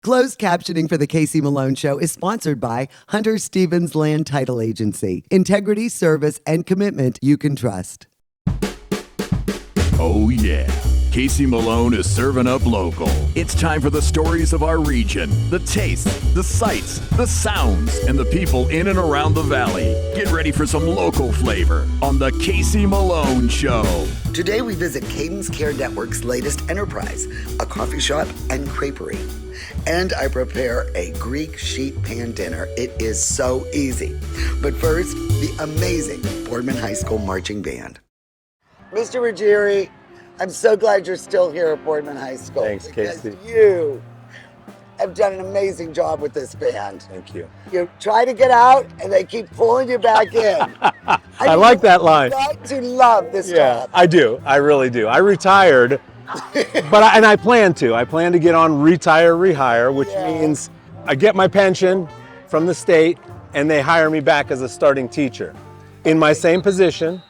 Closed captioning for the Casey Malone Show is sponsored by Hunter Stevens Land Title Agency. Integrity, service, and commitment you can trust. Oh yeah, Casey Malone is serving up local. It's time for the stories of our region, the tastes, the sights, the sounds, and the people in and around the valley. Get ready for some local flavor on the Casey Malone Show. Today we visit Cadence Care Network's latest enterprise, a coffee shop and creperie. And I prepare a Greek sheet pan dinner. It is so easy. But first, the amazing Boardman High School Marching Band. Mr. Ruggieri, I'm so glad you're still here at Boardman High School. Thanks, Casey. You have done an amazing job with this band. Thank you. You try to get out, and they keep pulling you back in. I like that line. You got to love this job. I do. I really do. I retired, and I plan to. I plan to get on retire, rehire, which means I get my pension from the state, and they hire me back as a starting teacher. In my same position,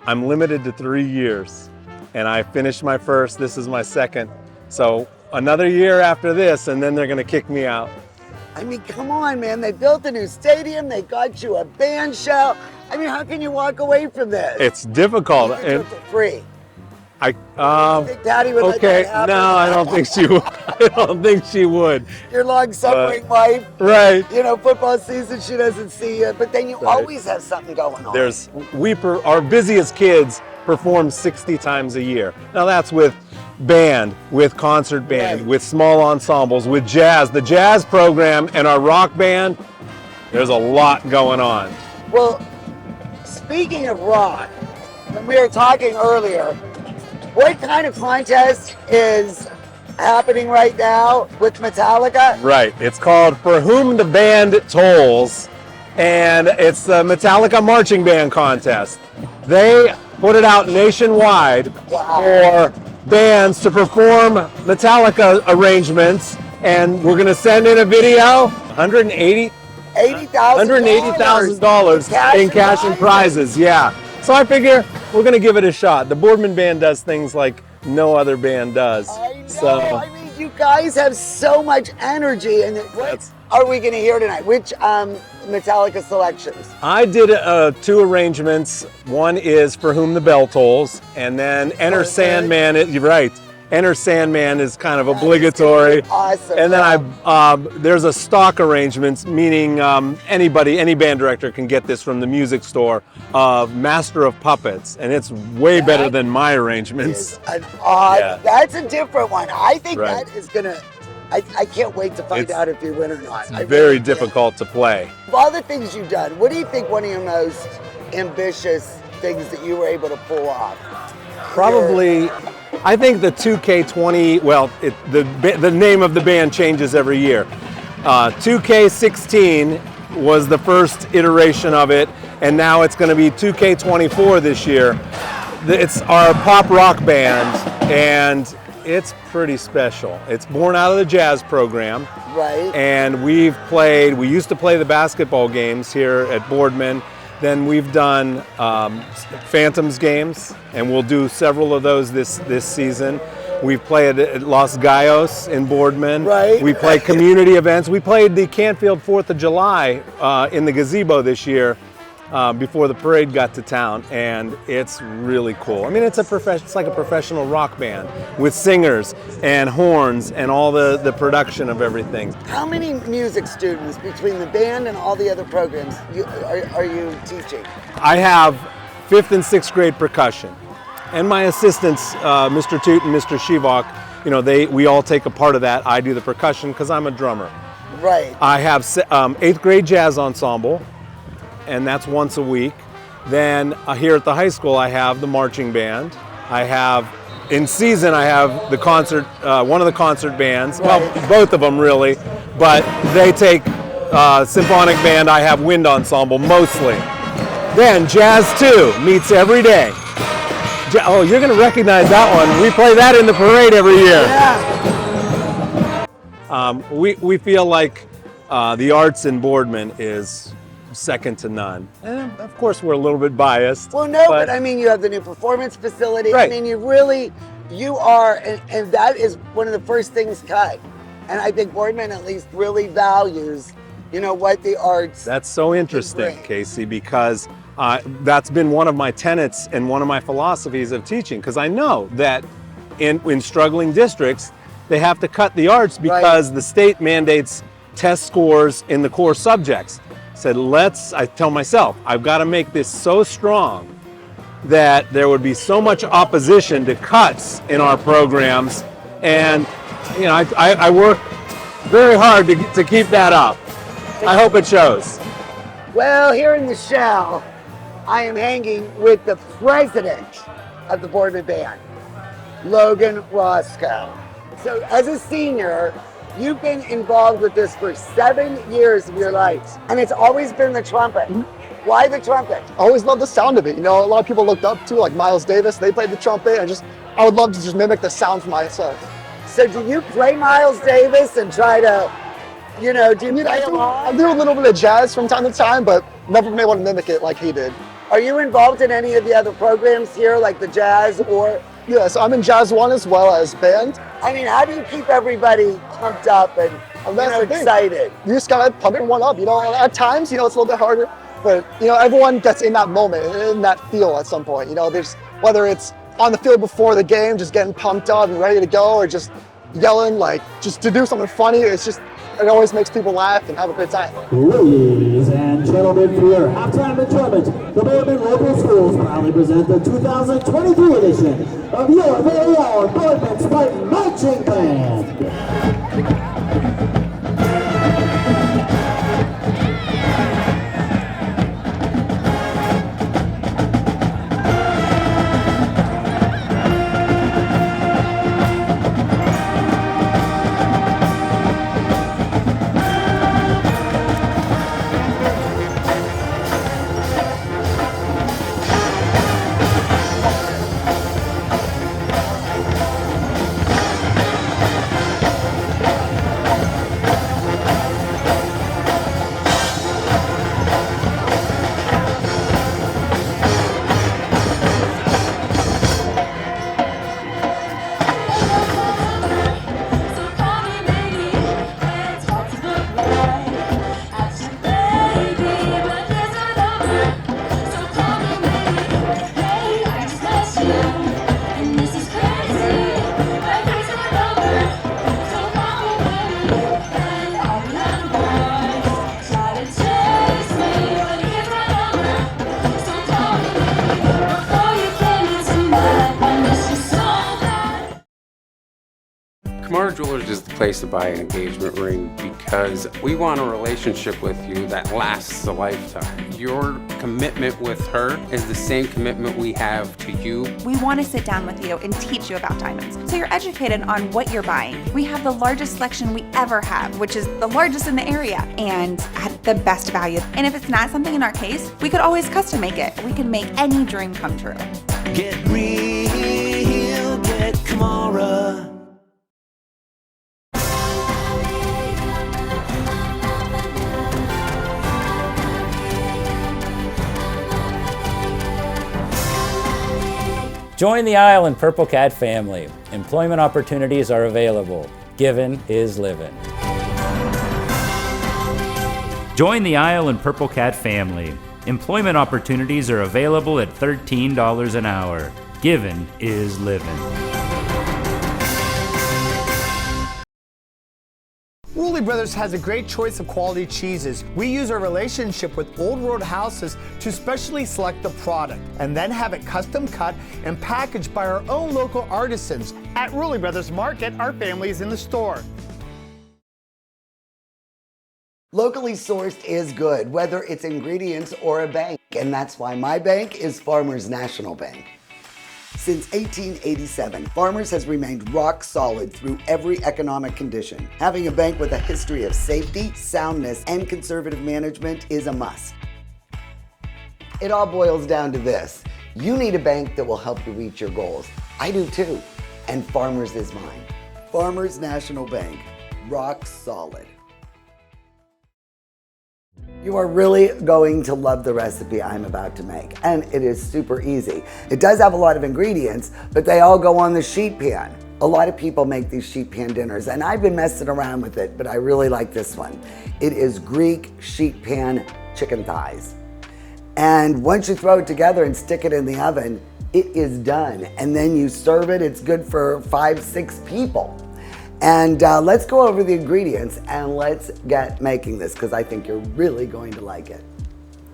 I'm limited to 3 years, and I finished my first. This is my second. So another year after this, and then they're going to kick me out. I mean, come on, man. They built a new stadium. They got you a band shell. I mean, how can you walk away from this? It's difficult. You can do it for free. I think Daddy would let okay. that happen? No, I don't think she would. I don't think she would. Your long-suffering wife. Right. You know, football season, she doesn't see you, but then you Right. always have something going on. Our busiest kids perform 60 times a year. Now that's with band, with concert band, Right. with small ensembles, with jazz. The jazz program and our rock band, there's a lot going on. Well, speaking of rock, when we were talking earlier, what kind of contest is happening right now with Metallica? Right. It's called For Whom the Band Tolls, and it's the Metallica Marching Band Contest. They put it out nationwide for bands to perform Metallica arrangements, and we're going to send in a video, $180,000 in cash and prizes. Yeah. So I figure we're going to give it a shot. The Boardman Band does things like no other band does. I know. So I mean, you guys have so much energy. And what are we going to hear tonight? Which Metallica selections? I did two arrangements. One is For Whom the Bell Tolls, and then Enter Sandman. You're right. Enter Sandman is kind of obligatory. Awesome. And then there's a stock arrangements, meaning any band director can get this from the music store, of Master of Puppets, and it's way better than my arrangements. That's a different one. I think Right. that is gonna. I can't wait to find out if you win or not. It's very difficult to play. Of all the things you've done, what do you think one of your most ambitious things that you were able to pull off? Probably, I think the 2K20, well, the name of the band changes every year. 2K16 was the first iteration of it, and now it's going to be 2K24 this year. It's our pop rock band, and it's pretty special. It's born out of the jazz program. Right. And we used to play the basketball games here at Boardman. Then we've done Phantoms games, and we'll do several of those this season. We've played at Los Gallos in Boardman. Right. We play community events. We played the Canfield 4th of July in the gazebo this year before the parade got to town, and it's really cool. I mean, it's like a professional rock band with singers and horns and all the production of everything. How many music students between the band and all the other programs are you teaching? I have 5th and 6th grade percussion, and my assistants, Mr. Toot and Mr. Shivak, we all take a part of that. I do the percussion because I'm a drummer. Right. I have 8th grade jazz ensemble, and that's once a week. Then here at the high school, I have the marching band. In season, I have the concert, one of the concert bands. Right. Well, both of them really, but they take symphonic band. I have wind ensemble mostly. Then Jazz 2 meets every day. Oh, you're going to recognize that one. We play that in the parade every year. Yeah. We feel like the arts in Boardman is second to none. And of course, we're a little bit biased. Well, no, but I mean, you have the new performance facility. Right. I mean, you are, and that is one of the first things cut And I think Boardman at least really values, you know, what the arts. That's so interesting, great. Casey, because that's been one of my tenets and one of my philosophies of teaching, because I know that in struggling districts, they have to cut the arts because the state mandates test scores in the core subjects. I tell myself, I've got to make this so strong that there would be so much opposition to cuts in our programs. And, you know, I work very hard to keep that up. I hope it shows. Well, here in the shell, I am hanging with the president of the Boardman Band, Logan Roscoe. So as a senior, you've been involved with this for 7 years of your life, and it's always been the trumpet. Why the trumpet? I always loved the sound of it. You know, a lot of people looked up to, like Miles Davis, they played the trumpet, and I would love to just mimic the sound for myself. So do you play Miles Davis and try to, you know, play along? I do a little bit of jazz from time to time, but never been able to mimic it like he did. Are you involved in any of the other programs here, like the jazz or? Yeah, so I'm in Jazz One as well as band. I mean, how do you keep everybody pumped up and excited? You just gotta pump everyone up. You know, at times, you know, it's a little bit harder, but you know, everyone gets in that moment, in that feel at some point. You know, there's whether it's on the field before the game, just getting pumped up and ready to go, or just yelling, like just to do something funny. It always makes people laugh and have a good time. Ladies and gentlemen, for your halftime enjoyment, the Boardman Local Schools proudly present the 2023 edition of your very own Boardman Spartan Marching Band. Kamara Jewelers is the place to buy an engagement ring because we want a relationship with you that lasts a lifetime. Your commitment with her is the same commitment we have to you. We want to sit down with you and teach you about diamonds so you're educated on what you're buying. We have the largest selection we ever have, which is the largest in the area and at the best value. And if it's not something in our case, we could always custom make it. We can make any dream come true. Get real, get Kamara. Join the Isle and Purple Cat family. Employment opportunities are available. Given is living. Join the Isle and Purple Cat family. Employment opportunities are available at $13 an hour. Given is living. Rulli Brothers has a great choice of quality cheeses. We use our relationship with Old World Houses to specially select the product and then have it custom cut and packaged by our own local artisans. At Rulli Brothers Market, our family is in the store. Locally sourced is good, whether it's ingredients or a bank, and that's why my bank is Farmers National Bank. Since 1887, Farmers has remained rock solid through every economic condition. Having a bank with a history of safety, soundness, and conservative management is a must. It all boils down to this. You need a bank that will help you reach your goals. I do too, and Farmers is mine. Farmers National Bank, rock solid. You are really going to love the recipe I'm about to make, and it is super easy. It does have a lot of ingredients, but they all go on the sheet pan. A lot of people make these sheet pan dinners, and I've been messing around with it, but I really like this one. It is Greek sheet pan chicken thighs. And once you throw it together and stick it in the oven, it is done. And then you serve it. It's good for 5-6 people. And let's go over the ingredients and let's get making this, because I think you're really going to like it.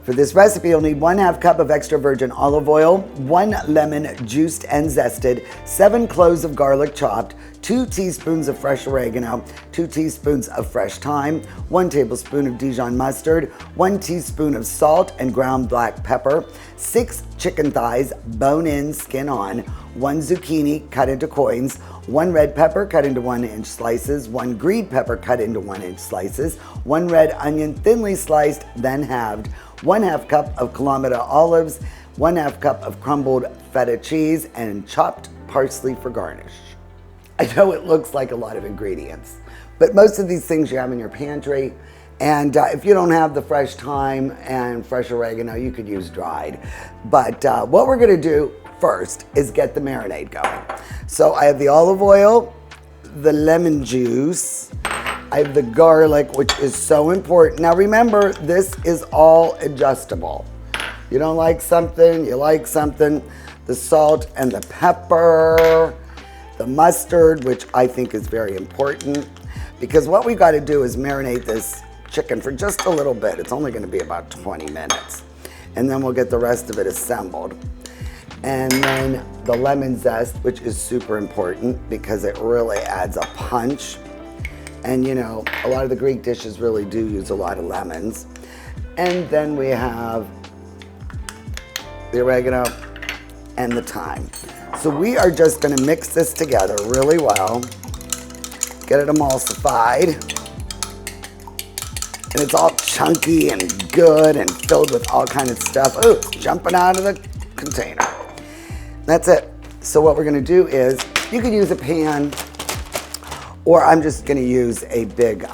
For this recipe, you'll need 1/2 cup of extra virgin olive oil, 1 lemon juiced and zested, 7 cloves of garlic chopped, 2 teaspoons of fresh oregano, 2 teaspoons of fresh thyme, 1 tablespoon of Dijon mustard, 1 teaspoon of salt and ground black pepper, 6 chicken thighs, bone in, skin on, 1 zucchini cut into coins, 1 red pepper cut into 1-inch slices, 1 green pepper cut into 1-inch slices, 1 red onion thinly sliced, then halved, 1/2 cup of Kalamata olives, 1/2 cup of crumbled feta cheese, and chopped parsley for garnish. I know it looks like a lot of ingredients, but most of these things you have in your pantry. And if you don't have the fresh thyme and fresh oregano, you could use dried. But what we're gonna do first is get the marinade going. So I have the olive oil, the lemon juice, I have the garlic, which is so important. Now remember, this is all adjustable. You don't like something, you like something. The salt and the pepper, the mustard, which I think is very important, because what we got to do is marinate this chicken for just a little bit. It's only going to be about 20 minutes. And then we'll get the rest of it assembled. And then the lemon zest, which is super important because it really adds a punch. And you know, a lot of the Greek dishes really do use a lot of lemons. And then we have the oregano and the thyme. So we are just gonna mix this together really well, get it emulsified. And it's all chunky and good and filled with all kinds of stuff. Oh, it's jumping out of the container. That's it. So what we're gonna do is, you could use a pan, or I'm just gonna use a big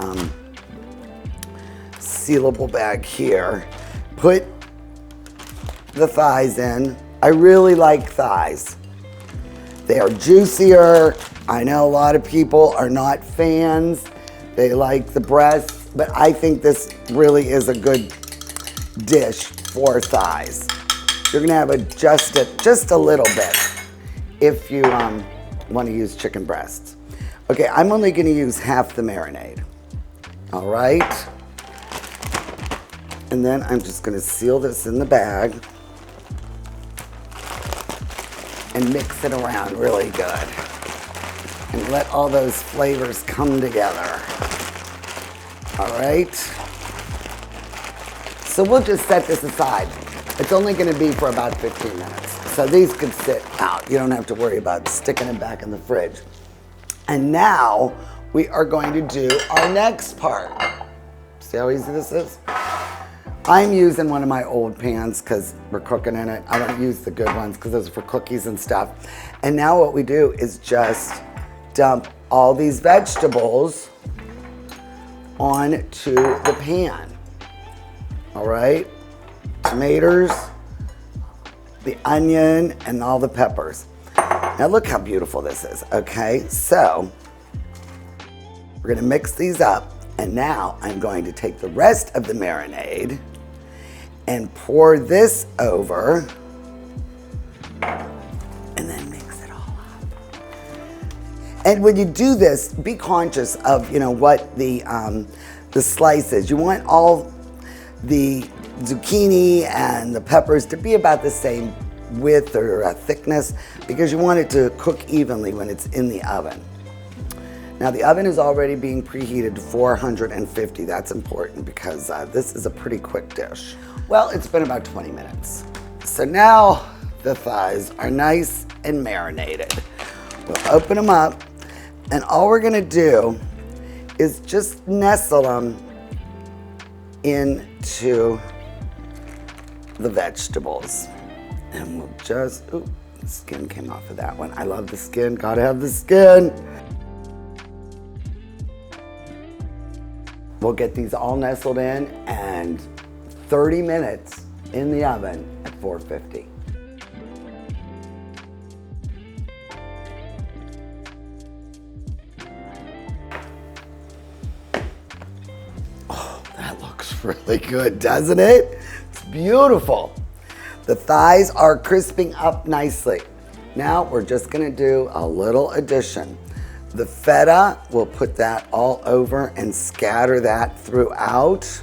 sealable bag here. Put the thighs in. I really like thighs. They are juicier. I know a lot of people are not fans. They like the breasts, but I think this really is a good dish for thighs. You're gonna have to adjust it just a little bit if you wanna use chicken breasts. Okay, I'm only gonna use half the marinade. All right. And then I'm just gonna seal this in the bag and mix it around really good. And let all those flavors come together. All right. So we'll just set this aside. It's only gonna be for about 15 minutes. So these could sit out. You don't have to worry about sticking them back in the fridge. And now we are going to do our next part. See how easy this is? I'm using one of my old pans because we're cooking in it. I don't use the good ones because those are for cookies and stuff. And now what we do is just dump all these vegetables onto the pan. All right? Tomatoes, the onion, and all the peppers. Now look how beautiful this is, okay? So we're gonna mix these up, and now I'm going to take the rest of the marinade and pour this over, and then mix it all up. And when you do this, be conscious of, you know, what the slice is. You want all the zucchini and the peppers to be about the same width or thickness, because you want it to cook evenly when it's in the oven. Now the oven is already being preheated to 450. That's important because this is a pretty quick dish. Well, it's been about 20 minutes. So now the thighs are nice and marinated. We'll open them up, and all we're gonna do is just nestle them into the vegetables. And we'll just, ooh, the skin came off of that one. I love the skin, gotta have the skin. We'll get these all nestled in, and 30 minutes in the oven at 450. looks really good, doesn't it? It's beautiful. The thighs are crisping up nicely. Now we're just gonna do a little addition. The feta, we'll put that all over and scatter that throughout.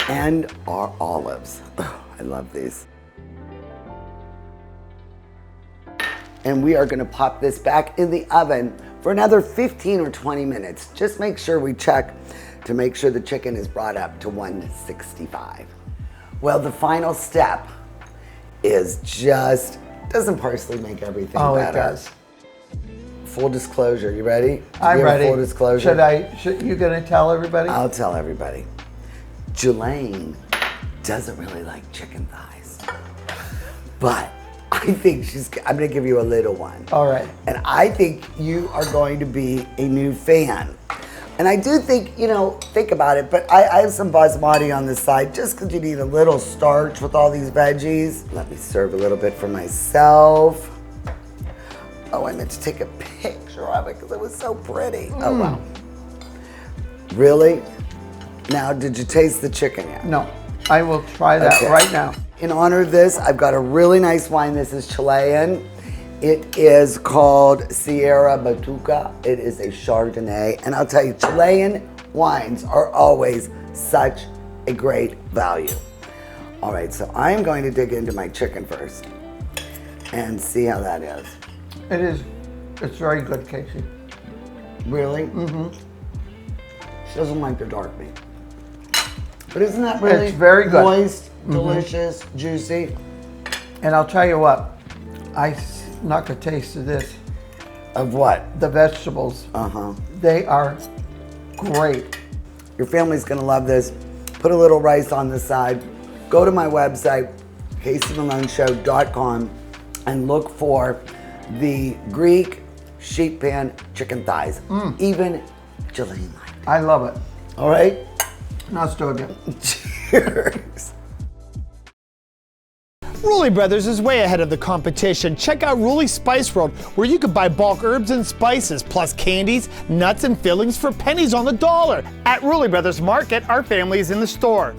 And our olives. Oh, I love these. And we are gonna pop this back in the oven for another 15 or 20 minutes. Just make sure we check to make sure the chicken is brought up to 165. Well, the final step is just, doesn't parsley make everything better? It does. Full disclosure, you ready? I'm ready. Full disclosure? Should you gonna tell everybody? I'll tell everybody. Jelaine doesn't really like chicken thighs, but I think I'm gonna give you a little one. All right. And I think you are going to be a new fan. And I do think, think about it, but I have some basmati on the side just because you need a little starch with all these veggies. Let me serve a little bit for myself. Oh, I meant to take a picture of it because it was so pretty. Oh, wow. Really? Now, did you taste the chicken yet? No, I will try that right now. In honor of this, I've got a really nice wine. This is Chilean. It is called Sierra Batuca. It is a Chardonnay. And I'll tell you, Chilean wines are always such a great value. All right, so I'm going to dig into my chicken first and see how that is. It's very good, Casey. Really? Mm-hmm. She doesn't like the dark meat. But isn't that really it's very good. Moist, delicious, juicy? And I'll tell you what, I snuck a taste of this. Of what? The vegetables. They are great. Your family's gonna love this. Put a little rice on the side. Go to my website, CaseyMaloneShow.com, and look for the Greek sheet pan chicken thighs. Even Jelaine liked it. I love it. All right? Now let's do it again. Cheers. Rulli Brothers is way ahead of the competition. Check out Rulli Spice World, where you can buy bulk herbs and spices, plus candies, nuts, and fillings for pennies on the dollar. At Rulli Brothers Market, our family is in the store.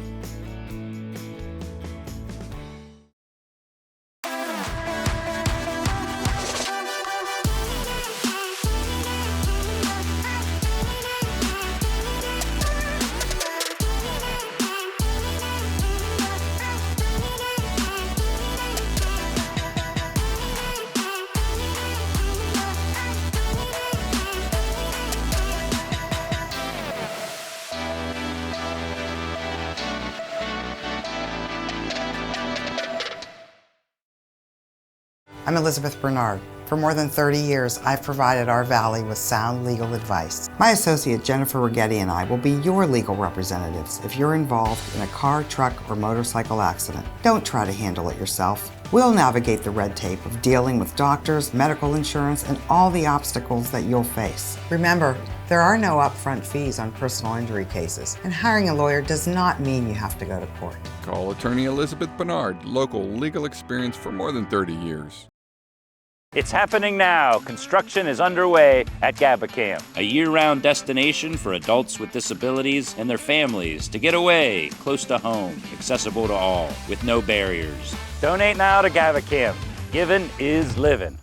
I'm Elizabeth Bernard. For more than 30 years, I've provided our Valley with sound legal advice. My associate Jennifer Rigetti and I will be your legal representatives if you're involved in a car, truck, or motorcycle accident. Don't try to handle it yourself. We'll navigate the red tape of dealing with doctors, medical insurance, and all the obstacles that you'll face. Remember, there are no upfront fees on personal injury cases, and hiring a lawyer does not mean you have to go to court. Call attorney Elizabeth Bernard, local legal experience for more than 30 years. It's happening now. Construction is underway at GabaCamp, a year-round destination for adults with disabilities and their families to get away, close to home, accessible to all, with no barriers. Donate now to GabaCamp. Giving is living.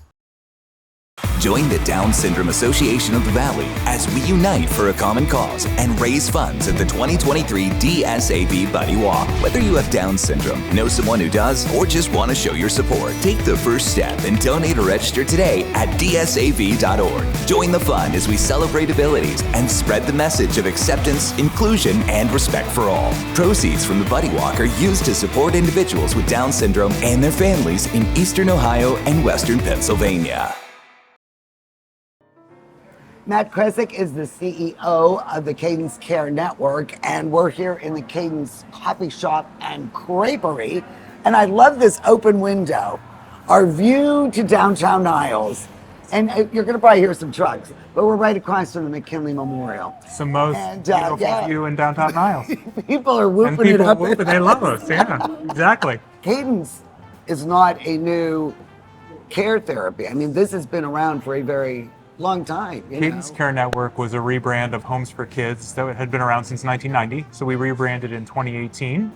Join the Down Syndrome Association of the Valley as we unite for a common cause and raise funds at the 2023 DSAV Buddy Walk. Whether you have Down syndrome, know someone who does, or just want to show your support, take the first step and donate or register today at DSAV.org. Join the fun as we celebrate abilities and spread the message of acceptance, inclusion, and respect for all. Proceeds from the Buddy Walk are used to support individuals with Down syndrome and their families in Eastern Ohio and Western Pennsylvania. Matt Kresick is the CEO of the Cadence Care Network, and we're here in the Cadence Coffee Shop and Creperie. And I love this open window, our view to downtown Niles. And you're going to probably hear some trucks, but we're right across from the McKinley Memorial. It's the most beautiful view in downtown Niles. People are whooping and people it up. Whooping, they love us, yeah, exactly. Cadence is not a new care therapy. I mean, this has been around for a very long time. Cadence Care Network was a rebrand of Homes for Kids that had been around since 1990. So we rebranded in 2018.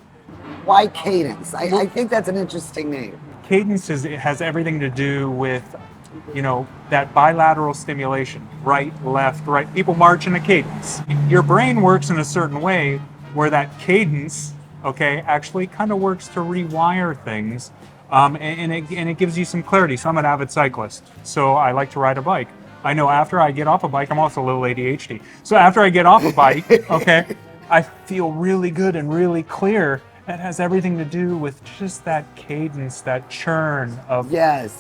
Why Cadence? I think that's an interesting name. Cadence it has everything to do with, that bilateral stimulation, right, left, right. People march in a cadence. Your brain works in a certain way where that cadence, actually kind of works to rewire things. And it gives you some clarity. So I'm an avid cyclist, so I like to ride a bike. I know after I get off a bike, I'm also a little ADHD. So after I get off a bike, I feel really good and really clear. That has everything to do with just that cadence, that churn of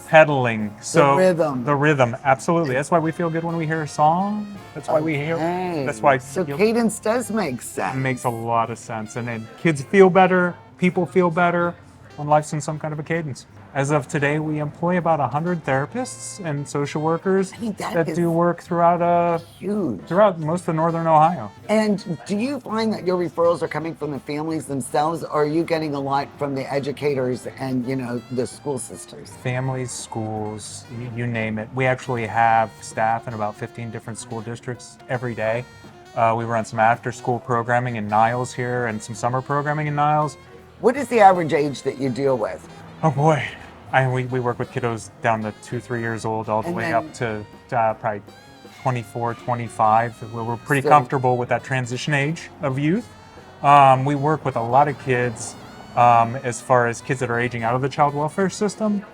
pedaling. So the rhythm, absolutely. That's why we feel good when we hear a song. That's why we hear. That's why. So cadence does make sense. It makes a lot of sense, and then kids feel better, people feel better when life's in some kind of a cadence. As of today, we employ about 100 therapists and social workers that do work throughout most of northern Ohio. And do you find that your referrals are coming from the families themselves, or are you getting a lot from the educators and, the school sisters? Families, schools, you name it. We actually have staff in about 15 different school districts every day. We run some after-school programming in Niles here and some summer programming in Niles. What is the average age that you deal with? Oh boy. We work with kiddos down to 2-3 years old all the way up to probably 24, 25. We're pretty comfortable with that transition age of youth. We work with a lot of kids as far as kids that are aging out of the child welfare system.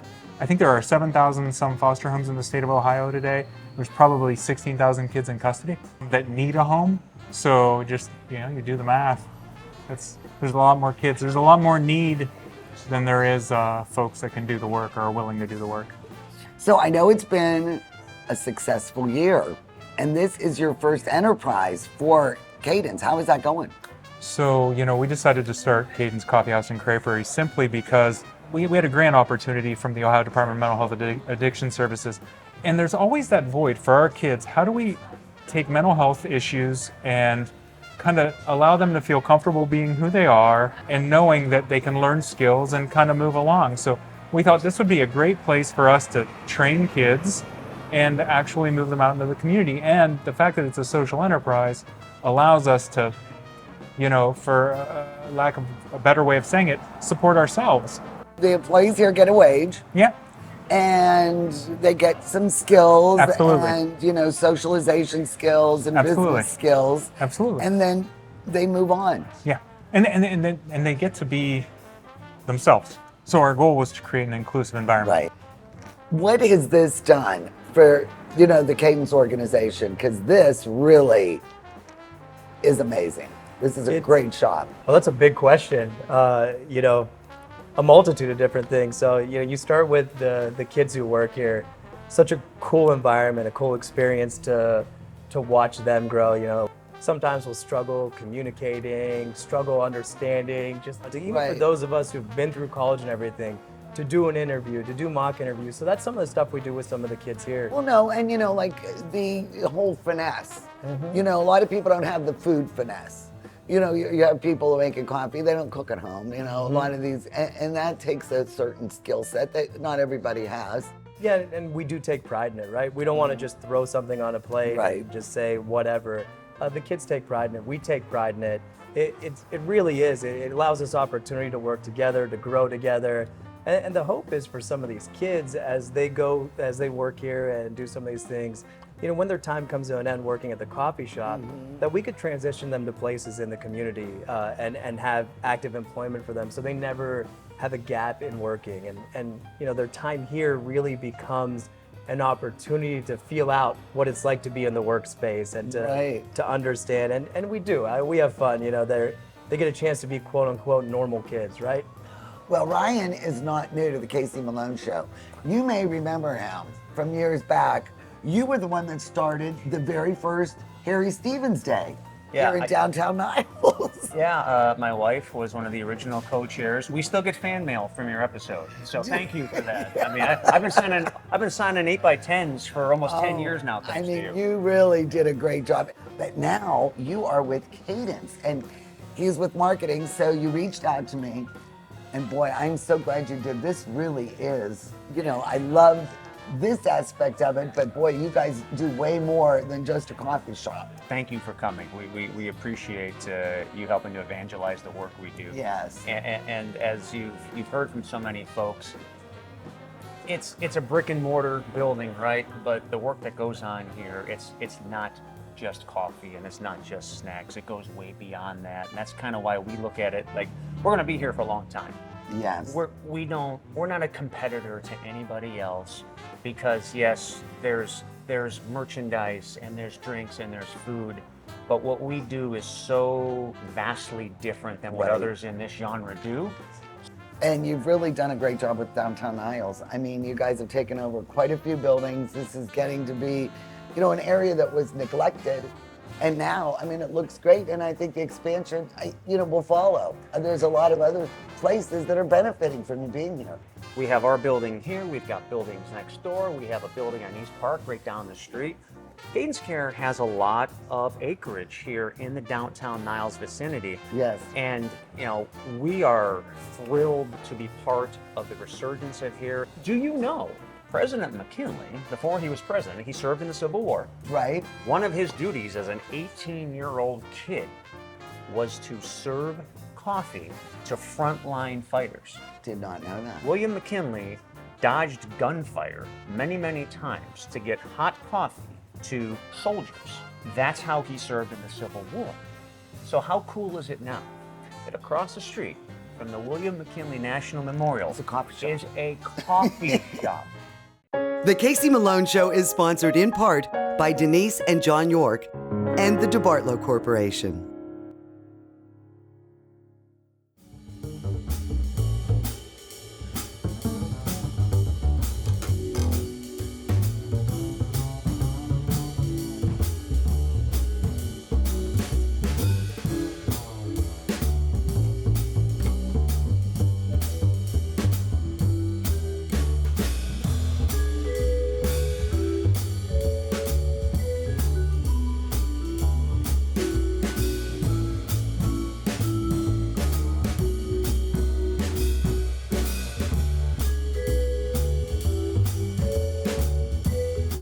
I think there are 7,000 some foster homes in the state of Ohio today. There's probably 16,000 kids in custody that need a home. So just, you do the math. There's a lot more kids. There's a lot more need than there is folks that can do the work or are willing to do the work. So I know it's been a successful year, and this is your first enterprise for Cadence. How is that going? So, we decided to start Cadence Coffee House and Creperie simply because we had a grant opportunity from the Ohio Department of Mental Health Addiction Services, and there's always that void for our kids. How do we take mental health issues and kind of allow them to feel comfortable being who they are and knowing that they can learn skills and kind of move along? So we thought this would be a great place for us to train kids and actually move them out into the community. And the fact that it's a social enterprise allows us to, for lack of a better way of saying it, support ourselves. The employees here get a wage. Yeah. And they get some skills. Absolutely. And, socialization skills and business skills. Absolutely. And then they move on. Yeah. And they get to be themselves. So our goal was to create an inclusive environment. Right. What has this done for, the Cadence organization? Because this really is amazing. This is a great shop. Well, that's a big question. A multitude of different things. So, you start with the kids who work here. Such a cool environment, a cool experience to watch them grow. Sometimes we'll struggle communicating, struggle understanding, even for those of us who've been through college and everything, to do an interview, to do mock interviews. So that's some of the stuff we do with some of the kids here. Well, no, and the whole finesse. A lot of people don't have the food finesse. You have people making coffee, they don't cook at home, a lot of these, and that takes a certain skill set that not everybody has. Yeah, and we do take pride in it, right? We don't want to just throw something on a plate and just say whatever. The kids take pride in it, we take pride in it. It really is, it allows us opportunity to work together, to grow together. And the hope is for some of these kids as they work here and do some of these things, when their time comes to an end working at the coffee shop, that we could transition them to places in the community and have active employment for them so they never have a gap in working. And their time here really becomes an opportunity to feel out what it's like to be in the workspace and to understand. And we do. We have fun. They get a chance to be quote unquote normal kids, right? Well, Ryan is not new to the Casey Malone Show. You may remember him from years back. You were the one that started the very first Harry Stevens Day here in downtown Niles. Yeah, my wife was one of the original co-chairs. We still get fan mail from your episode, so thank you for that. I mean, I've been signing 8x10s for almost 10 years now. Thanks to you. You really did a great job. But now you are with Cadence, and he's with marketing. So you reached out to me, and boy, I'm so glad you did. This really is. I loved this aspect of it, but boy, you guys do way more than just a coffee shop. Thank you for coming. We appreciate you helping to evangelize the work we do. Yes. And as you've heard from so many folks, it's a brick and mortar building, right? But the work that goes on here, it's not just coffee and it's not just snacks. It goes way beyond that, and that's kind of why we look at it like we're going to be here for a long time. Yes. We're not a competitor to anybody else, because yes, there's merchandise and there's drinks and there's food, but what we do is so vastly different than what others in this genre do. And you've really done a great job with Downtown Niles. I mean, you guys have taken over quite a few buildings. This is getting to be, you know, an area that was neglected. And now, I mean, it looks great, and I think the expansion, will follow. There's a lot of other places that are benefiting from you being here. We have our building here. We've got buildings next door. We have a building on East Park right down the street. Cadence Care has a lot of acreage here in the Downtown Niles vicinity. Yes. And, we are thrilled to be part of the resurgence of here. Do you know, President McKinley, before he was president, he served in the Civil War. Right. One of his duties as an 18-year-old kid was to serve coffee to frontline fighters. Did not know that. William McKinley dodged gunfire many, many times to get hot coffee to soldiers. That's how he served in the Civil War. So how cool is it now that across the street from the William McKinley National Memorial is a coffee shop? The Casey Malone Show is sponsored in part by Denise and John York and the DeBartolo Corporation.